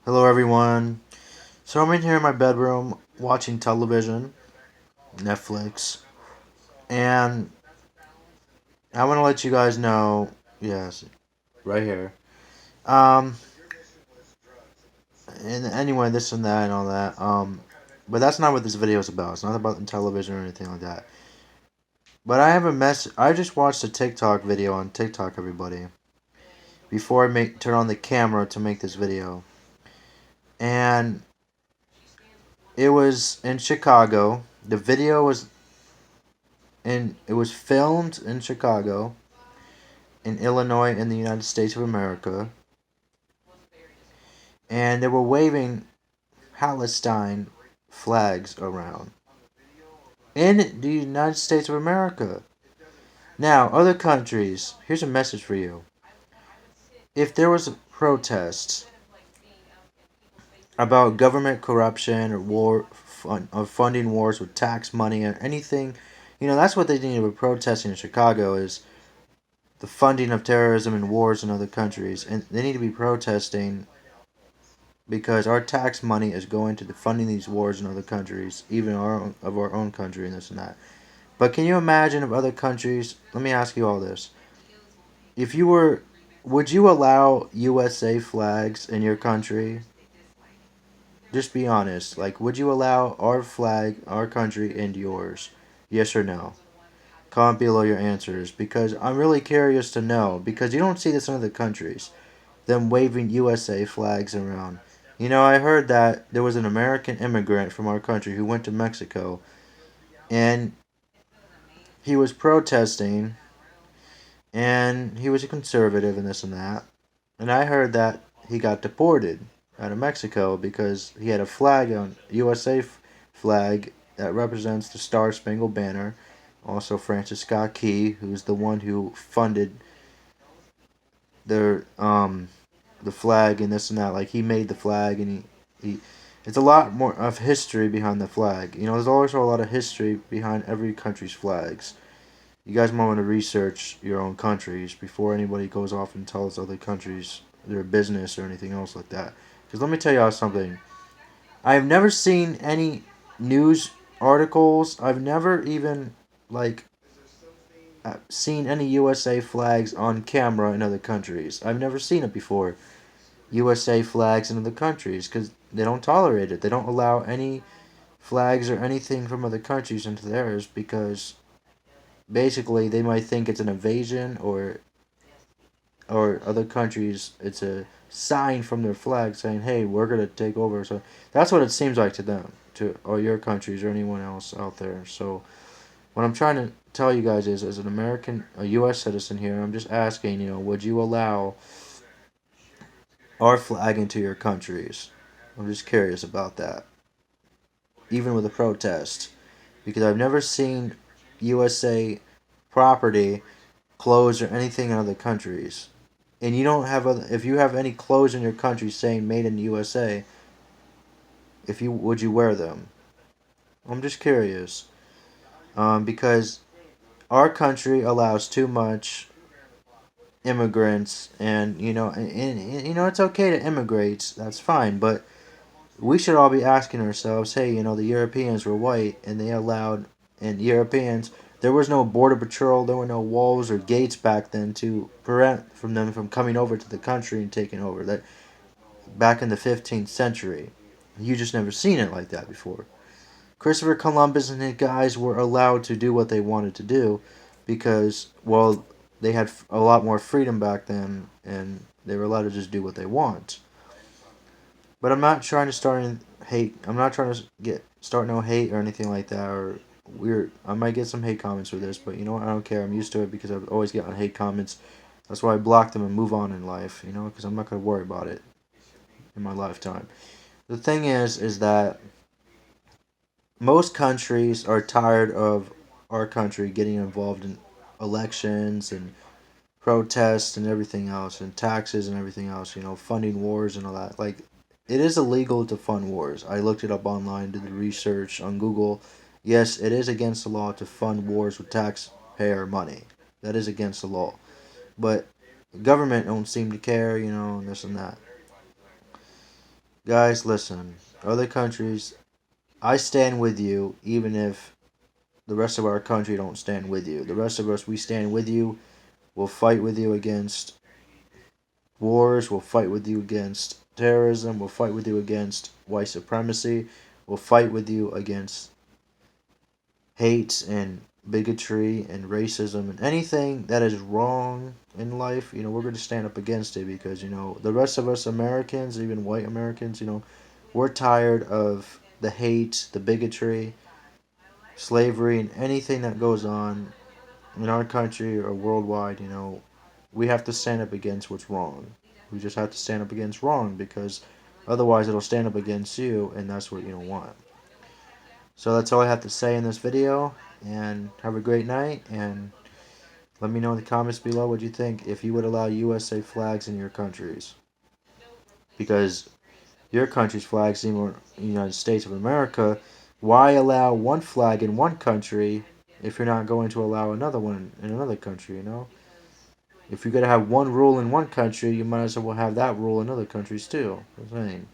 Hello, everyone. So I'm in here in my bedroom watching television, Netflix, and I want to let you guys know. Yes, right here. Um, and anyway, this and that and all that. But that's not what this video is about. It's not about television or anything like that. But I have a mess. I just watched a TikTok video on TikTok, everybody, before I turn on the camera to make this video, and it was in Chicago. The video was it was filmed in Chicago, in Illinois, in the United States of America, and they were waving Palestine flags around in the United States of America. Now, other countries, here's a message for you. If there was a protest about government corruption or funding wars with tax money or anything, that's what they need to be protesting in Chicago is the funding of terrorism and wars in other countries, and they need to be protesting because our tax money is going to the funding these wars in other countries, even our own country and this and that. But can you imagine if other countries? Let me ask you all this: If you were, would you allow USA flags in your country? Just be honest. Like, would you allow our flag, our country, into yours? Yes or no? Comment below your answers because I'm really curious to know because you don't see this in other countries. Them waving USA flags around. I heard that there was an American immigrant from our country who went to Mexico and he was protesting and he was a conservative and this and that. And I heard that he got deported out of Mexico because he had a flag on USA flag that represents the Star Spangled Banner. Also Francis Scott Key, who's the one who funded the flag and this and that. Like he made the flag and he it's a lot more of history behind the flag. There's also a lot of history behind every country's flags. You guys might want to research your own countries before anybody goes off and tells other countries their business or anything else like that. Because let me tell y'all something. I've never seen any news articles. I've never even like seen any USA flags on camera in other countries. I've never seen it before. USA flags in other countries because they don't tolerate it. They don't allow any flags or anything from other countries into theirs because basically they might think it's an invasion or other countries it's a sign from their flag saying, "Hey, we're gonna take over." So that's what it seems like to them, to or your countries or anyone else out there. So what I'm trying to tell you guys is, as an American, a U.S. citizen here, I'm just asking, would you allow our flag into your countries? I'm just curious about that, even with a protest, because I've never seen USA property, clothes, or anything in other countries. And you don't have other, if you have any clothes in your country saying "Made in the USA," if you would you wear them? I'm just curious, because our country allows too much immigrants, and it's okay to immigrate, that's fine, but we should all be asking ourselves, hey, the Europeans were white and they allowed, and Europeans, there was no border patrol, there were no walls or gates back then to prevent from them from coming over to the country and taking over. That back in the 15th century, you just never seen it like that before. Christopher Columbus and his guys were allowed to do what they wanted to do because, well, they had a lot more freedom back then and they were allowed to just do what they want. But I'm not trying to start any hate. I'm not trying to start no hate or anything like that. Or weird. I might get some hate comments for this, but you know what? I don't care. I'm used to it because I've always gotten hate comments. That's why I block them and move on in life. Because I'm not gonna worry about it in my lifetime. The thing is that most countries are tired of our country getting involved in elections and protests and everything else and taxes and everything else, funding wars and all that. Like, it is illegal to fund wars. I looked it up online, did the research on Google. Yes, it is against the law to fund wars with taxpayer money. That is against the law. But the government don't seem to care, and this and that. Guys, listen. Other countries, I stand with you even if the rest of our country don't stand with you. The rest of us, we stand with you. We'll fight with you against wars. We'll fight with you against terrorism. We'll fight with you against white supremacy. We'll fight with you against hate and bigotry and racism and anything that is wrong in life. We're going to stand up against it because, the rest of us Americans, even white Americans, we're tired of the hate, the bigotry, slavery, and anything that goes on in our country or worldwide. We have to stand up against what's wrong. We just have to stand up against wrong because otherwise it'll stand up against you, and that's what you don't want. So that's all I have to say in this video, and have a great night, and let me know in the comments below what you think if you would allow USA flags in your countries. Because your country's flags in the United States of America, why allow one flag in one country if you're not going to allow another one in another country, If you're going to have one rule in one country, you might as well have that rule in other countries too. I'm saying.